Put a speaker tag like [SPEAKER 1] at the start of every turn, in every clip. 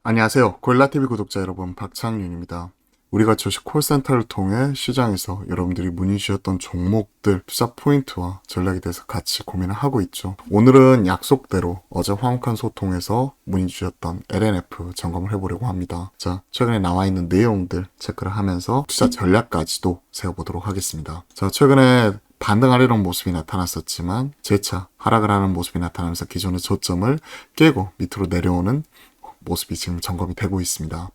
[SPEAKER 1] 안녕하세요. 고릴라TV 구독자 여러분, 박창윤입니다. 우리가 주식 콜센터를 통해 시장에서 여러분들이 문의 주셨던 종목들, 투자 포인트와 전략에 대해서 같이 고민을 하고 있죠. 오늘은 약속대로 어제 화목한 소통에서 문의 주셨던 LNF 점검을 해보려고 합니다. 자, 최근에 나와 있는 내용들 체크를 하면서 투자 전략까지도 세워보도록 하겠습니다. 자, 최근에 반등하려는 모습이 나타났었지만 재차 하락을 하는 모습이 나타나면서 기존의 저점을 깨고 밑으로 내려오는 모습이 지금 점검이 되고 있습니다.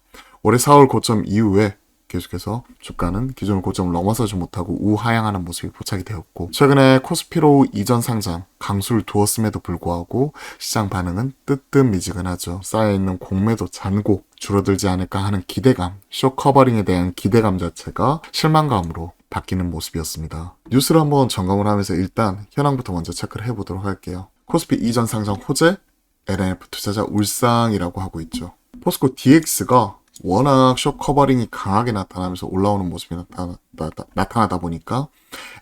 [SPEAKER 1] 올해 4월 고점 이후에 계속해서 주가는 기존의 고점을 넘어서지 못하고 우하향하는 모습이 포착이 되었고, 최근에 코스피로 이전 상장 강수를 두었음에도 불구하고 시장 반응은 뜨뜻미지근하죠. 쌓여있는 공매도 잔고 줄어들지 않을까 하는 기대감, 쇼 커버링에 대한 기대감 자체가 실망감으로 바뀌는 모습이었습니다. 뉴스를 한번 점검을 하면서 일단 현황부터 먼저 체크를 해보도록 할게요. 코스피 이전 상장 호재, LNF 투자자 울상이라고 하고 있죠. 포스코 DX가 워낙 쇼 커버링이 강하게 나타나면서 올라오는 모습이 나타나다 보니까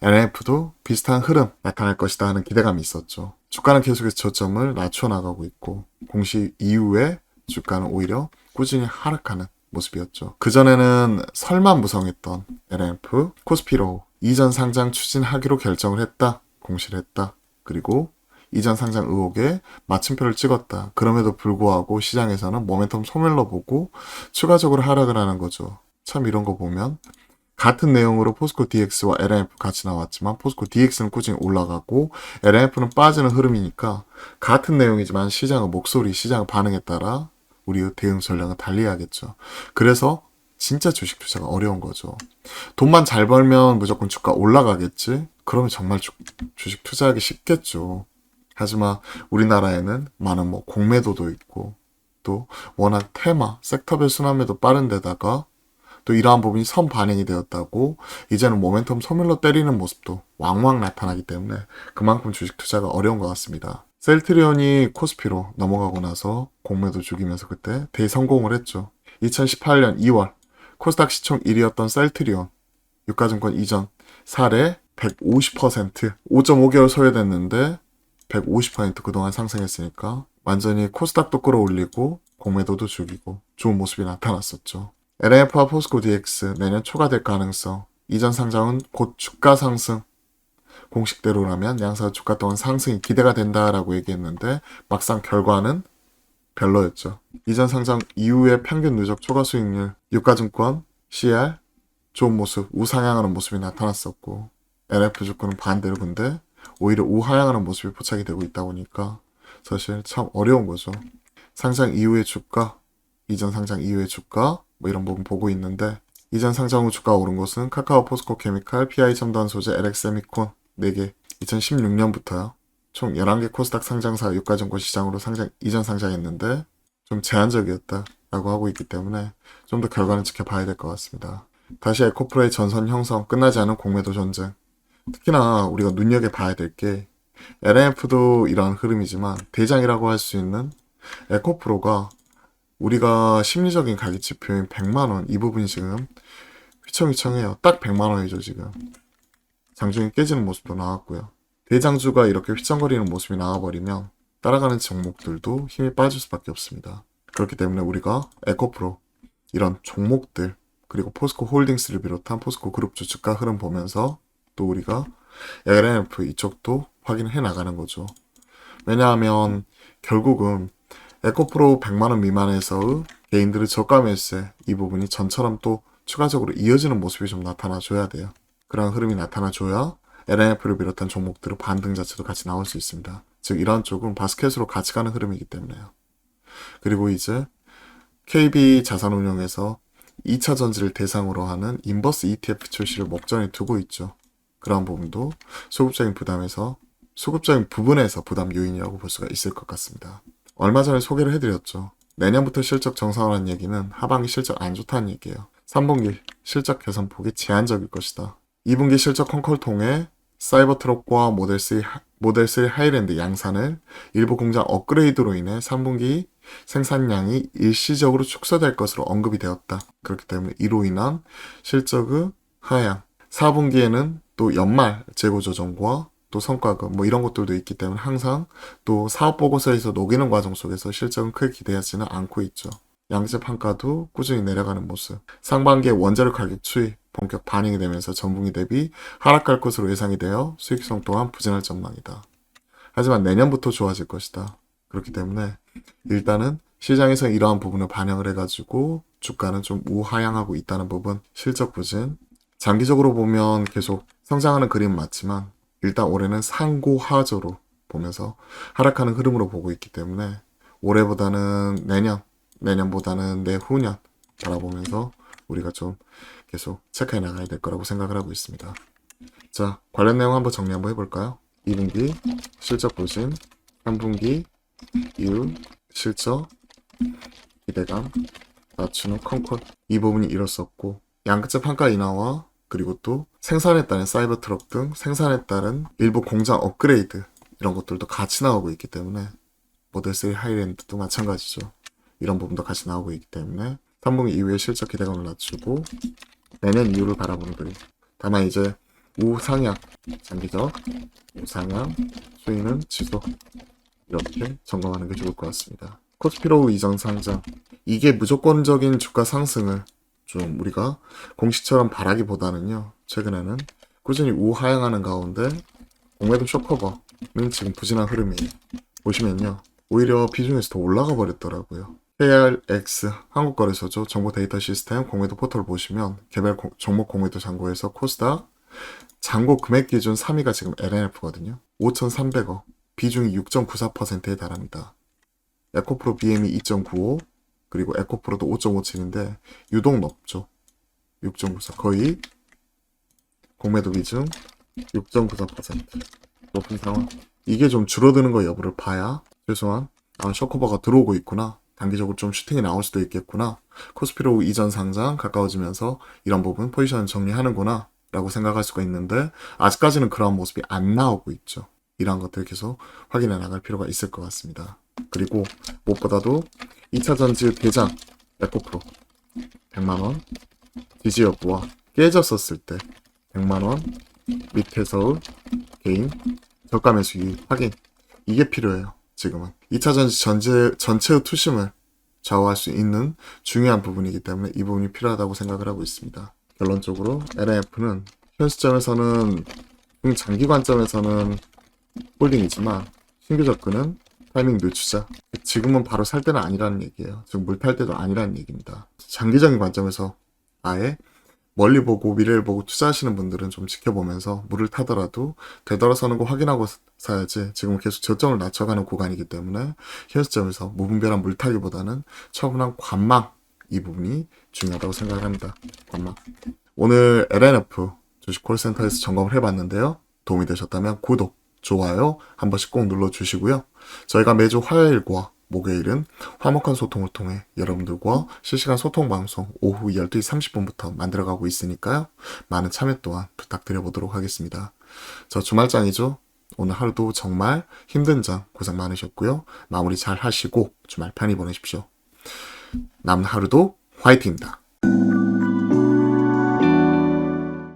[SPEAKER 1] LNF도 비슷한 흐름 나타날 것이다 하는 기대감이 있었죠. 주가는 계속해서 저점을 낮춰나가고 있고, 공시 이후에 주가는 오히려 꾸준히 하락하는 모습이었죠. 그전에는 설만 무성했던 LNF, 코스피로 이전 상장 추진하기로 결정을 했다, 공시를 했다. 그리고 이전 상장 의혹에 마침표를 찍었다. 그럼에도 불구하고 시장에서는 모멘텀 소멸로 보고 추가적으로 하락을 하는 거죠. 참 이런 거 보면 같은 내용으로 포스코 DX와 LNF 같이 나왔지만 포스코 DX는 꾸준히 올라가고 LNF는 빠지는 흐름이니까 같은 내용이지만 시장의 목소리, 시장의 반응에 따라 우리의 대응 전략은 달리해야겠죠. 그래서 진짜 주식 투자가 어려운 거죠. 돈만 잘 벌면 무조건 주가 올라가겠지? 그러면 정말 주식 투자하기 쉽겠죠. 하지만 우리나라에는 많은 공매도도 있고, 또 워낙 테마, 섹터별 순환매도 빠른 데다가 또 이러한 부분이 선반영이 되었다고 이제는 모멘텀 소멸로 때리는 모습도 왕왕 나타나기 때문에 그만큼 주식 투자가 어려운 것 같습니다. 셀트리온이 코스피로 넘어가고 나서 공매도 죽이면서 그때 대성공을 했죠. 2018년 2월 코스닥 시총 1위였던 셀트리온, 유가증권 이전 사례 150%, 5.5개월 소요됐는데 150% 그동안 상승했으니까 완전히 코스닥도 끌어올리고 공매도도 죽이고 좋은 모습이 나타났었죠. LNF와 포스코 DX 내년 초가 될 가능성, 이전 상장은 곧 주가 상승, 공식대로라면 양사 주가 동안 상승이 기대가 된다라고 얘기했는데 막상 결과는 별로였죠. 이전 상장 이후의 평균 누적 초과 수익률, 유가증권, CR 좋은 모습, 우상향하는 모습이 나타났었고, LNF 주가는 반대로 근데 오히려 우하향하는 모습이 포착이 되고 있다 보니까 사실 참 어려운 거죠. 상장 이후의 주가, 이전 상장 이후의 주가 이런 부분 보고 있는데, 이전 상장 후 주가가 오른 것은 카카오, 포스코 케미칼, PI 첨단 소재, LX세미콘 4개, 2016년부터요. 총 11개 코스닥 상장사 유가증권 시장으로 이전 상장했는데 좀 제한적이었다라고 하고 있기 때문에 좀 더 결과는 지켜봐야 될 것 같습니다. 다시 에코프로의 전선 형성, 끝나지 않은 공매도 전쟁. 특히나 우리가 눈여겨봐야 될 게, LNF도 이러한 흐름이지만 대장이라고 할 수 있는 에코프로가 우리가 심리적인 가격 지표인 100만원, 이 부분이 지금 휘청휘청해요. 딱 100만원이죠 지금. 장중에 깨지는 모습도 나왔고요. 대장주가 이렇게 휘청거리는 모습이 나와버리면 따라가는 종목들도 힘이 빠질 수밖에 없습니다. 그렇기 때문에 우리가 에코프로 이런 종목들, 그리고 포스코 홀딩스를 비롯한 포스코 그룹주 주가 흐름 보면서 또 우리가 LNF 이쪽도 확인해 나가는 거죠. 왜냐하면 결국은 에코프로 100만원 미만에서의 개인들의 저가 매수세, 이 부분이 전처럼 또 추가적으로 이어지는 모습이 좀 나타나줘야 돼요. 그런 흐름이 나타나줘야 LNF를 비롯한 종목들의 반등 자체도 같이 나올 수 있습니다. 즉 이러한 쪽은 바스켓으로 같이 가는 흐름이기 때문에요. 그리고 이제 KB 자산운용에서 2차 전지를 대상으로 하는 인버스 ETF 출시를 목전에 두고 있죠. 그러한 부분도 수급적인 부분에서 부담 요인이라고 볼 수가 있을 것 같습니다. 얼마 전에 소개를 해드렸죠. 내년부터 실적 정상화라는 얘기는 하반기 실적 안 좋다는 얘기예요. 3분기 실적 개선폭이 제한적일 것이다. 2분기 실적 컨콜 통해 사이버트럭과 모델3 하이랜드 양산을 일부 공장 업그레이드로 인해 3분기 생산량이 일시적으로 축소될 것으로 언급이 되었다. 그렇기 때문에 이로 인한 실적의 하향, 4분기에는 또 연말 재고 조정과 또 성과급 이런 것들도 있기 때문에 항상 또 사업 보고서에서 녹이는 과정 속에서 실적은 크게 기대하지는 않고 있죠. 양재 판가도 꾸준히 내려가는 모습. 상반기에 원자력 가격 추이 본격 반영이 되면서 전분기 대비 하락할 것으로 예상이 되어 수익성 또한 부진할 전망이다. 하지만 내년부터 좋아질 것이다. 그렇기 때문에 일단은 시장에서 이러한 부분을 반영을 해가지고 주가는 좀 우하향하고 있다는 부분, 실적 부진. 장기적으로 보면 계속 성장하는 그림은 맞지만 일단 올해는 상고하저로 보면서 하락하는 흐름으로 보고 있기 때문에 올해보다는 내년, 내년보다는 내후년 바라보면서 우리가 좀 계속 체크해 나가야 될 거라고 생각을 하고 있습니다. 자, 관련 내용 한번 정리 한번 해볼까요? 2분기 실적 부진, 3분기 이후 실적 기대감, 낮추는 컨콜 이 부분이 이뤘었고 양극재 판가 인하와 그리고 또 생산에 따른 사이버 트럭 등 생산에 따른 일부 공장 업그레이드 이런 것들도 같이 나오고 있기 때문에 모델 3 하이랜드도 마찬가지죠. 이런 부분도 같이 나오고 있기 때문에 3분기 이후에 실적 기대감을 낮추고 내년 이후를 바라보는 그림. 다만 이제 우상향, 장기적 우상향, 수위는 지속 이렇게 점검하는 게 좋을 것 같습니다. 코스피로우 이전 상장 이게 무조건적인 주가 상승을 좀 우리가 공식처럼 바라기보다는요. 최근에는 꾸준히 우하향하는 가운데 공매도 쇼커버는 지금 부진한 흐름이에요. 보시면요. 오히려 비중에서 더 올라가 버렸더라고요. KRX 한국거래소죠. 정보 데이터 시스템 공매도 포털 보시면 개별 종목 공매도 잔고에서 코스닥 잔고 금액 기준 3위가 지금 LNF거든요. 5,300억. 비중이 6.94%에 달합니다. 에코프로 BM이 2.95 그리고 에코프로도 5.57인데 유독 높죠. 6.94 거의 공매도 비중 6.94% 높은 상황. 이게 좀 줄어드는 거 여부를 봐야 최소한 쇼커버가 들어오고 있구나. 단기적으로 좀 슈팅이 나올 수도 있겠구나. 코스피로 이전 상장 가까워지면서 이런 부분 포지션 정리하는구나 라고 생각할 수가 있는데 아직까지는 그런 모습이 안 나오고 있죠. 이러한 것들 계속 확인해 나갈 필요가 있을 것 같습니다. 그리고 무엇보다도 2차 전지 대장 에코프로 100만원 지지 여부와 깨졌었을 때 100만원 밑에서 개인 저가 매수 이익 확인 이게 필요해요. 지금은 2차 전지 전체의 투심을 좌우할 수 있는 중요한 부분이기 때문에 이 부분이 필요하다고 생각을 하고 있습니다. 결론적으로 LNF는 현 시점에서는 장기 관점에서는 홀딩이지만 신규 접근은 타이밍 늦추자. 지금은 바로 살 때는 아니라는 얘기예요. 지금 물 탈 때도 아니라는 얘기입니다. 장기적인 관점에서 아예 멀리 보고 미래를 보고 투자하시는 분들은 좀 지켜보면서 물을 타더라도 되돌아서는 거 확인하고 사야지. 지금 계속 저점을 낮춰가는 구간이기 때문에 현 시점에서 무분별한 물타기보다는 처분한 관망 이 부분이 중요하다고 생각을 합니다. 관망. 오늘 LNF 주식 콜센터에서 점검을 해봤는데요. 도움이 되셨다면 구독, 좋아요 한 번씩 꼭 눌러주시고요. 저희가 매주 화요일과 목요일은 화목한 소통을 통해 여러분들과 실시간 소통 방송 오후 12시 30분부터 만들어가고 있으니까요. 많은 참여 또한 부탁드려보도록 하겠습니다. 저 주말장이죠. 오늘 하루도 정말 힘든 장 고생 많으셨고요. 마무리 잘 하시고 주말 편히 보내십시오. 남은 하루도 화이팅입니다.